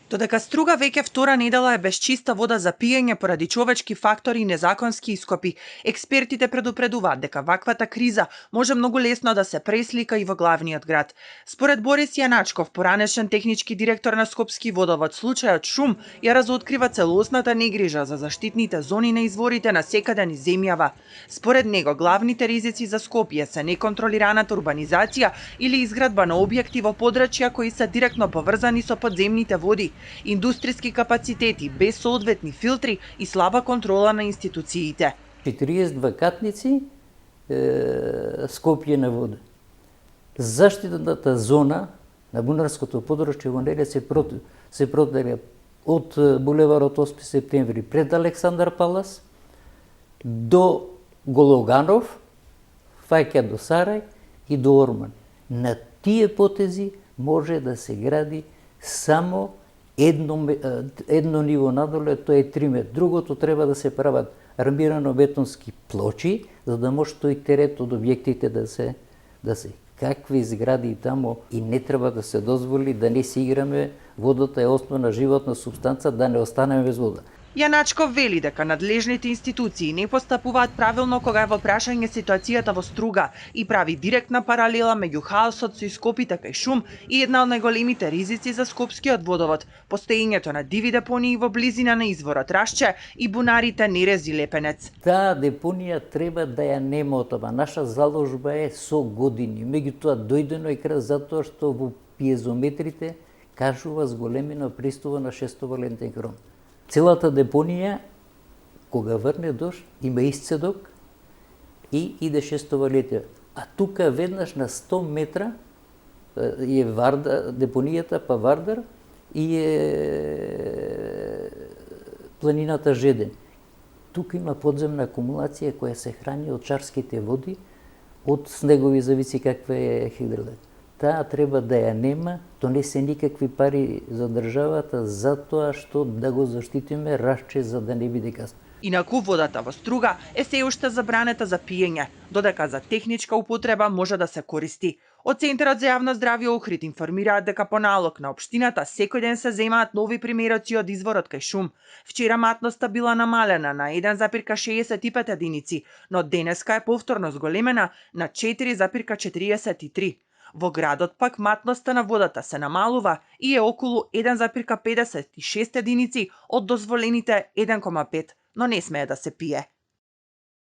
Додека Струга веќе втора недела е без чиста вода за пиење поради човечки фактори и незаконски ископи, експертите предупредуваат дека ваквата криза може многу лесно да се преслика и во главниот град. Според Борис Јаначков, поранешен технички директор на Скопски водовод, случајот шум ја разоткрива целосната негрижа за заштитните зони на изворите на секаде низ земјава. Според него, главните ризици за Скопје се неконтролираната урбанизација или изградба на објекти во подрачја кои се директно поврзани со подземните води, индустријски капацитети без соодветни филтри и слаба контрола на институциите. 42 катници, Скопје на вода. Заштитната зона на бунарското подрачје во неја се проделя од булеварот 8 септември пред Александар Палас до Гологанов, фаќа до Сарај и до Орман. На тие потези може да се гради само едно ниво надоле, тоа е 3 метри. Другото треба да се прават армирано-бетонски плочи, за да може тој терет од објектите да се какви згради тамо, и не треба да се дозволи да не си играме, водата е основна животна супстанца, да не останеме без вода. Јаначков вели дека надлежните институции не постапуваат правилно кога е во прашање ситуацијата во Струга и прави директна паралела меѓу хаосот со ископите кај шум и една од најголемите ризици за Скопскиот водовод, постоењето на диви депонии во близина на изворот Рашче и бунарите Нерез и Лепенец. Таа депонија треба да ја нема од това. Наша заложба е со години. Меѓутоа дојдено е крај затоа што во пиезометрите кажува зголемина пристува на 600 валентен крон. Целата депонија, кога врне дожд, има исцедок и иде 600 валетија. А тука веднаш на 100 метра е депонијата па Вардар и е планината Жеден. Тука има подземна акумулација која се храни од чарските води, од снегови зависи каква е хидролет. Таа треба да ја нема, то не се никакви пари за државата, затоа што да го заштитиме Рашче за да не биде касно. Инаку водата во Струга е се уште забранета за пиење, додека за техничка употреба може да се користи. Од Центарот за јавно здравје Охрид информираат дека по налог на општината секој ден се земаат нови примероци од изворот кај шум. Вчера матноста била намалена на 1,65 единици, но денеска е повторно зголемена на 4,43. Во градот пак матноста на водата се намалува и е околу 1,56 единици од дозволените 1,5, но не смее да се пие.